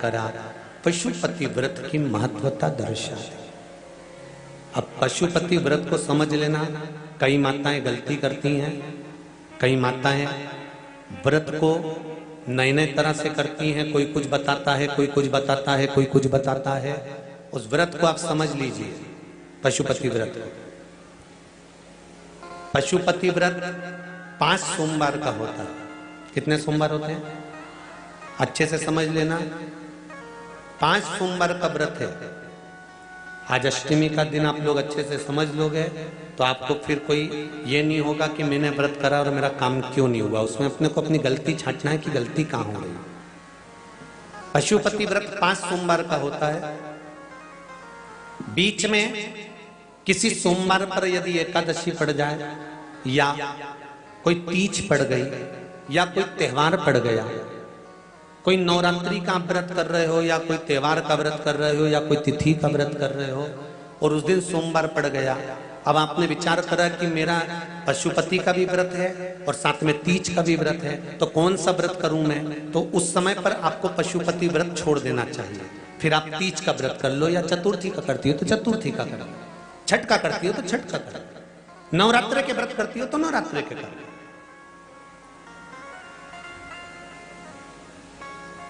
करा, पशुपति व्रत की महत्वता दर्शा। अब पशुपति व्रत को समझ लेना। कई माताएं गलती करती हैं, कई माताएं व्रत को नए नए तरह से करती हैं। कोई कुछ बताता है, कोई कुछ बताता है, कोई कुछ बताता है। उस व्रत को आप समझ लीजिए, पशुपति व्रत। पशुपति व्रत 5 सोमवार का होता है। कितने सोमवार होते हैं? अच्छे से समझ लेना, 5 सोमवार का व्रत है। आज अष्टमी का दिन आप लोग अच्छे से समझ लोगे तो आपको फिर कोई ये नहीं होगा कि मैंने व्रत करा और मेरा काम क्यों नहीं हुआ। उसमें अपने को अपनी गलती छांटना है कि गलती कहां हो रही। पशुपति व्रत 5 सोमवार का होता है। बीच में किसी सोमवार पर यदि एकादशी पड़ जाए या कोई तीज पड़ गई या कोई त्योहार पड़ गया, कोई नवरात्रि का व्रत कर रहे हो या कोई त्योहार का व्रत कर रहे हो या कोई तिथि का व्रत कर रहे हो और उस दिन सोमवार पड़ गया, अब आपने विचार करा कि मेरा पशुपति का भी व्रत है और साथ में तीज का भी व्रत है, तो कौन सा व्रत करूं मैं? तो उस समय पर आपको पशुपति व्रत छोड़ देना चाहिए। फिर आप तीज का व्रत कर लो, या चतुर्थी का करती हो तो चतुर्थी का करो, छठ का करती हो तो छठ का करो, नवरात्रि के व्रत करती हो तो नवरात्रि के करो।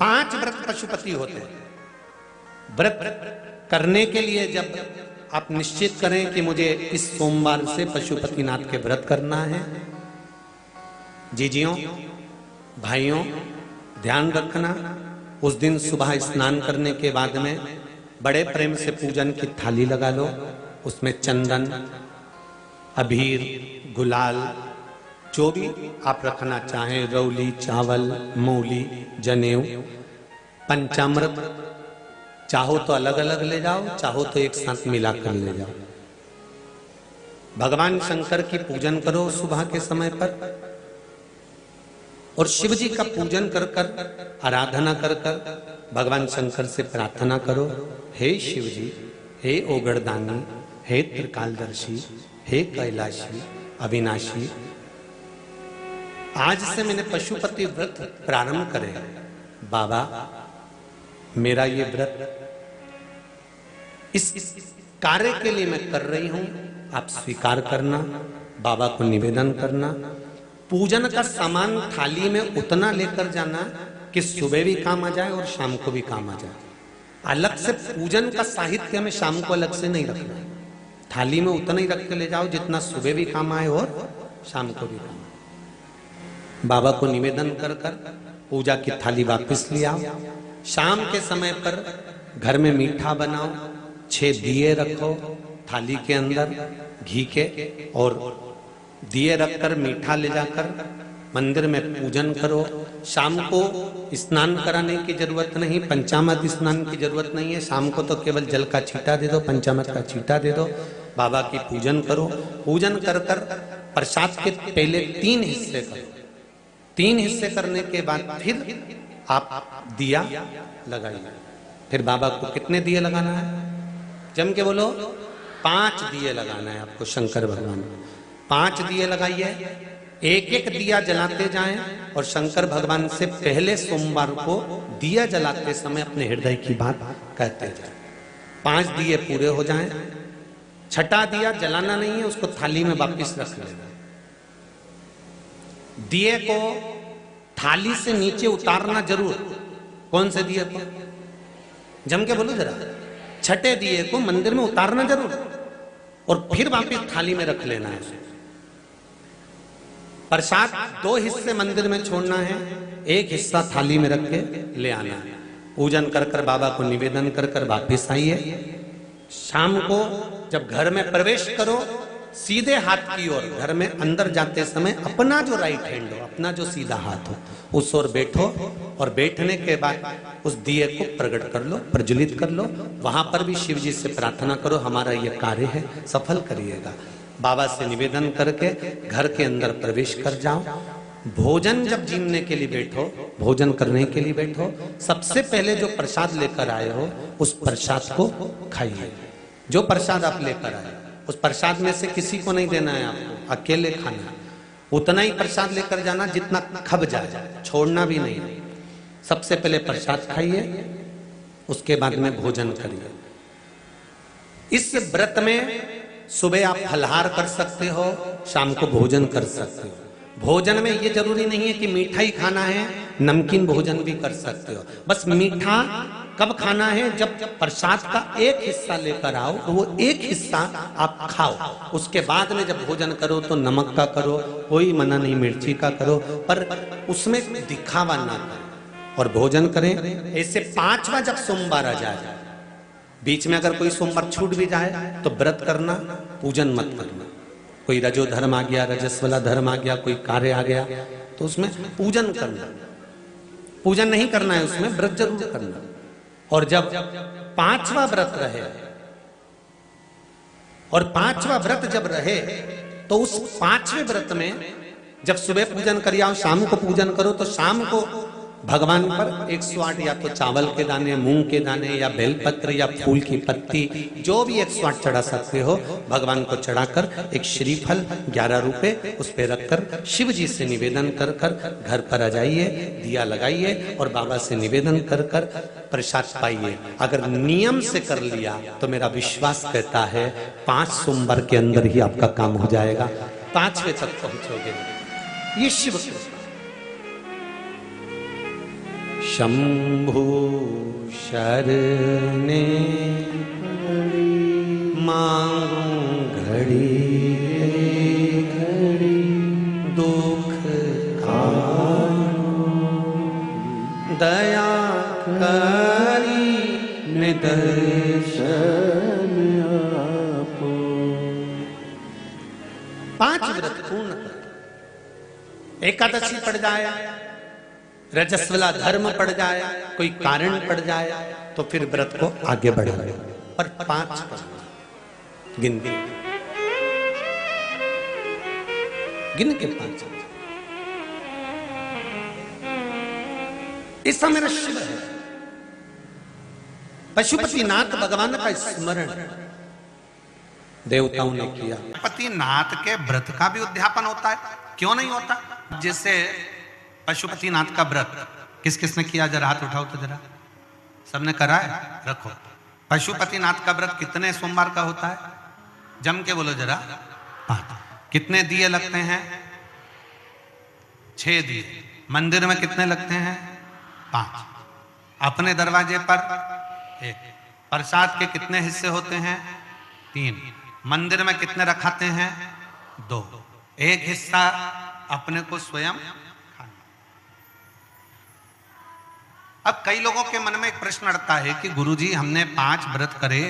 5 व्रत पशुपति होते हैं। व्रत करने के लिए जब आप निश्चित करें कि मुझे इस सोमवार से पशुपतिनाथ के व्रत करना है, जीजियों भाइयों ध्यान रखना, उस दिन सुबह स्नान करने के बाद में बड़े प्रेम से पूजन की थाली लगा लो। उसमें चंदन, अबीर, गुलाल, जो भी आप रखना चाहें, रौली, चावल, मूली, जनेऊ, पंचामृत, चाहो तो अलग अलग ले जाओ, चाहो तो एक साथ मिलाकर ले जाओ। भगवान शंकर की पूजन करो सुबह के समय पर और शिव जी का पूजन कर कर, आराधना कर कर भगवान शंकर से प्रार्थना करो, हे शिव जी, हे ओगड़दानी, हे त्रिकालदर्शी, हे कैलाशी, अविनाशी, आज से मैंने पशुपति व्रत प्रारंभ करे। बाबा मेरा ये व्रत इस कार्य के लिए मैं कर रही हूं, आप स्वीकार करना। बाबा को निवेदन करना। पूजन का सामान थाली में उतना लेकर जाना कि सुबह भी काम आ जाए और शाम को भी काम आ जाए। अलग से पूजन का साहित्य में शाम को अलग से नहीं रखना। थाली में उतना ही रख के ले जाओ जितना सुबह भी काम आए और शाम को भी काम आए। बाबा को निवेदन कर कर पूजा की थाली वापस ले आओ। शाम के समय पर घर में मीठा बनाओ, 6 दिए रखो थाली के अंदर घी के, और दिए रखकर मीठा ले जाकर मंदिर में पूजन करो। शाम को स्नान कराने की जरूरत नहीं, पंचामृत स्नान की जरूरत नहीं है। शाम को तो केवल जल का छींटा दे दो, पंचामृत का छींटा दे दो, बाबा की पूजन करो। पूजन कर कर प्रसाद के पहले 3 हिस्से करो। 3 हिस्से करने के बाद फिर आप दिया लगाइए। फिर बाबा को कितने दिए लगाना है? जम के बोलो, 5 दिए लगाना है आपको शंकर भगवान को। 5 दिए लगाइए, एक एक दिया जलाते जाएं और शंकर भगवान से पहले सोमवार को दिया जलाते समय अपने हृदय की बात कहते जाएं। 5 दिए पूरे हो जाएं। छठा दिया जलाना नहीं है, उसको थाली में वापस रख लेना। दिए को थाली से नीचे उतारना जरूर। कौन से दिए को? जम के बोलो जरा। छठे दिए को मंदिर में उतारना जरूर और फिर वापस थाली में रख लेना है। प्रसाद 2 हिस्से मंदिर में छोड़ना है, 1 हिस्सा थाली में रख के ले आना है। पूजन कर कर बाबा को निवेदन कर कर वापिस आइए। शाम को जब घर में प्रवेश करो, सीधे हाथ की ओर घर में अंदर जाते समय अपना जो राइट हैंड हो, अपना जो सीधा हाथ हो, उस ओर बैठो और बैठने के बाद उस दिए को प्रकट कर लो, प्रज्वलित कर लो। वहां पर भी शिव जी से प्रार्थना करो, हमारा यह कार्य है सफल करिएगा। बाबा से निवेदन करके घर के अंदर प्रवेश कर जाओ। भोजन जब जीमने के लिए बैठो, भोजन करने के लिए बैठो, सबसे पहले जो प्रसाद लेकर आए हो उस प्रसाद को खाइए। जो प्रसाद आप लेकर आए उस प्रसाद में से किसी को नहीं देना है, आपको अकेले खाना। उतना ही प्रसाद लेकर जाना जितना खब जाए, छोड़ना भी नहीं। सबसे पहले प्रसाद खाइए, उसके बाद में भोजन करिए। इस व्रत में सुबह आप फलहार कर सकते हो, शाम को भोजन कर सकते हो। भोजन में ये जरूरी नहीं है कि मीठा ही खाना है, नमकीन भोजन भी कर सकते हो। बस मीठा कब खाना है, जब प्रसाद का एक हिस्सा लेकर आओ तो वो एक हिस्सा आप खाओ। उसके बाद में जब भोजन करो तो नमक का करो, कोई मना नहीं, मिर्ची का करो, पर उसमें दिखावा ना करो और भोजन करें। ऐसे 5वां जब सोमवार आ जाए, बीच में अगर कोई सोमवार छूट भी जाए तो व्रत करना, पूजन मत करना। कोई रजो धर्म आ गया, रजस वाला धर्म आ गया, कोई कार्य आ गया तो उसमें पूजन करना, पूजन नहीं करना है, उसमें व्रत जरूर करना। और जब 5वां व्रत रहे और 5वां व्रत जब रहे तो उस 5वें व्रत में जब सुबह पूजन करिए और शाम को पूजन करो तो शाम को भगवान पर 108 या तो चावल के दाने, मूंग के दाने या बेलपत्र या फूल की पत्ती, जो भी 108 चढ़ा सकते हो भगवान को चढ़ाकर एक श्रीफल 11 रुपए उस पे रखकर शिव जी से निवेदन कर कर घर पर आ जाइए, दिया लगाइए और बाबा से निवेदन कर कर प्रसाद पाइए। अगर नियम से कर लिया तो मेरा विश्वास कहता है 5 सोमवार के अंदर ही आपका काम हो जाएगा, 5वें तक पहुंचोगे। ये शिव शंभु शरणे मांगू घड़ी घड़ी दुख कानो, दया करी निदर्शन आपो। 5 व्रत पूर्ण कर, एकादशी पड़ जाए, रजस्वला धर्म पड़ जाए, कोई कारण पड़ जाए तो फिर व्रत को आगे बढ़ाए। पर 5 गिन के 5। ऐसा मेरा शिव है, पशुपतिनाथ भगवान का स्मरण देवताओं ने किया। पशुपतिनाथ के व्रत का भी उद्यापन होता है, क्यों नहीं होता? जैसे पशुपतिनाथ का व्रत किस किस ने किया, जरा हाथ उठाओ तो जरा। सबने करा है? रखो। पशुपतिनाथ का व्रत कितने सोमवार का होता है? जम के बोलो जरा। 5। कितने दिए लगते हैं? 6 दिए। मंदिर में कितने लगते हैं? 5। अपने दरवाजे पर 1। प्रसाद के कितने हिस्से होते हैं? 3। मंदिर में कितने रखाते हैं? 2। एक हिस्सा अपने को स्वयं खाना। अब कई लोगों के मन में एक प्रश्न अड़ता है कि गुरुजी हमने 5 व्रत करे,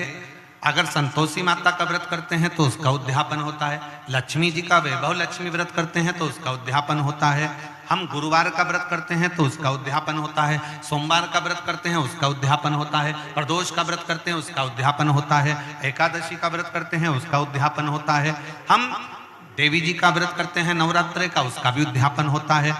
अगर संतोषी माता का व्रत करते हैं तो उसका उद्यापन होता है, लक्ष्मी जी का वैभव लक्ष्मी व्रत करते हैं तो उसका उद्यापन होता है, हम गुरुवार का व्रत करते हैं तो उसका उद्यापन होता है, सोमवार का व्रत करते हैं उसका उद्यापन होता है, प्रदोष का व्रत करते हैं उसका उद्यापन होता है, एकादशी का व्रत करते हैं उसका उद्यापन होता है, हम देवी जी का व्रत करते हैं नवरात्रि का उसका भी उद्यापन होता है,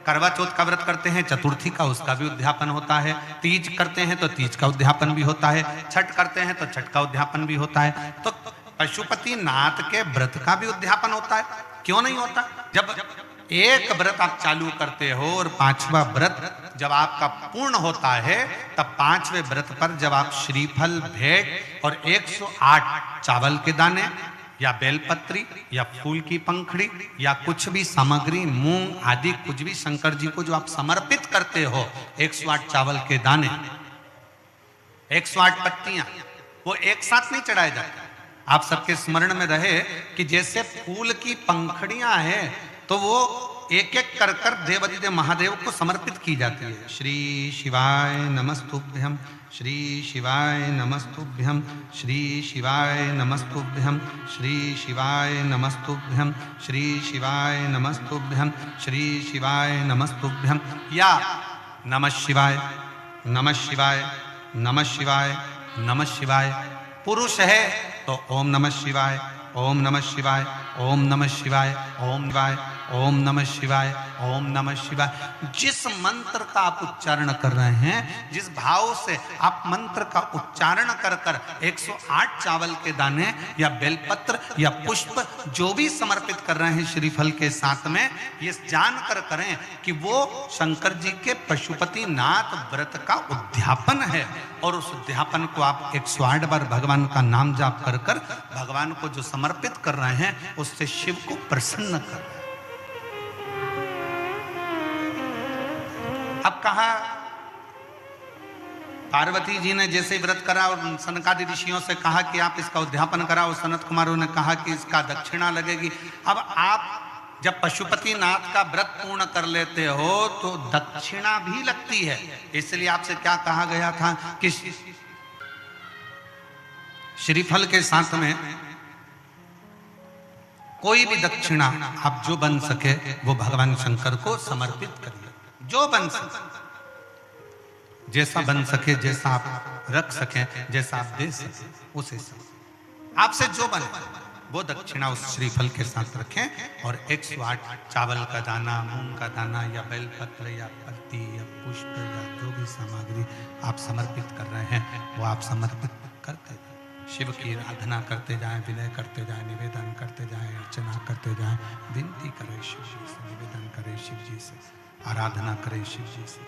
करवा चौथ का व्रत करते हैं चतुर्थी का उसका भी उद्यापन होता है, तीज करते हैं तो तीज का उद्यापन भी होता है, छठ करते हैं तो छठ का उद्यापन भी होता है। तो पशुपतिनाथ के व्रत का भी उद्यापन होता है, क्यों नहीं होता? जब एक व्रत आप चालू करते हो और 5वां व्रत जब आपका पूर्ण होता है तब 5वें व्रत पर जब आप श्रीफल भेंट और 108 चावल के दाने या बेलपत्री या फूल की पंखड़ी या कुछ भी सामग्री, मूंग आदि कुछ भी शंकर जी को जो आप समर्पित करते हो, 108 चावल के दाने, 108 पत्तियां, वो एक साथ नहीं चढ़ाए जाते। आप सबके स्मरण में रहे कि जैसे फूल की पंखड़ियां हैं तो वो एक एक कर कर देवादिदेव महादेव को समर्पित की जाती है। श्री शिवाय नमस्तुभ्यम, श्री शिवाय नमस्तुभ्यम, श्री शिवाय नमस्तुभ्यम, श्री शिवाय नमस्तुभ्यम, श्री शिवाय नमस्तुभ्यम, श्री शिवाय नमस्तुभ्यम, या नमः शिवाय, नमः शिवाय, नमः शिवाय, नमः शिवाय। पुरुष है तो ओम नमः शिवाय, ओम नमः शिवाय, ओम नमः शिवाय, ओम शिवाय, ओम नमः शिवाय, ओम नमः शिवाय। जिस मंत्र का आप उच्चारण कर रहे हैं, जिस भाव से आप मंत्र का उच्चारण कर कर 108 चावल के दाने या बेलपत्र या पुष्प जो भी समर्पित कर रहे हैं श्रीफल के साथ में, ये जानकर करें कि वो शंकर जी के पशुपति नाथ व्रत का उद्यापन है। और उस उद्यापन को आप 108 बार भगवान का नाम जाप कर कर भगवान को जो समर्पित कर रहे हैं, उससे शिव को प्रसन्न कर रहे हैं। अब कहा पार्वती जी ने जैसे व्रत करा और सनकादि ऋषियों से कहा कि आप इसका उद्यापन कराओ, सनत कुमारों ने कहा कि इसका दक्षिणा लगेगी। अब आप जब पशुपति नाथ का व्रत पूर्ण कर लेते हो तो दक्षिणा भी लगती है। इसलिए आपसे क्या कहा गया था कि श्रीफल के साथ में कोई भी दक्षिणा आप जो बन सके वो भगवान शंकर को समर्पित करिए, जो बन सके, जैसा बन सके, जैसा आप रख सके, जैसा आप दे सके, उसे आपसे जो बने वो दक्षिणा उस श्रीफल के साथ रखें। और 108 चावल का दाना, मूंग का दाना या बेलपत्र या पत्ती या पुष्प या जो भी सामग्री आप समर्पित कर रहे हैं वो आप समर्पित करते जाएं। शिव की आराधना करते जाएं, विनय करते जाएं, निवेदन करते जाएं, अर्चना करते जाएं, विनती करें शिव जी से, निवेदन करें शिव जी से, आराधना करें शिव जी से।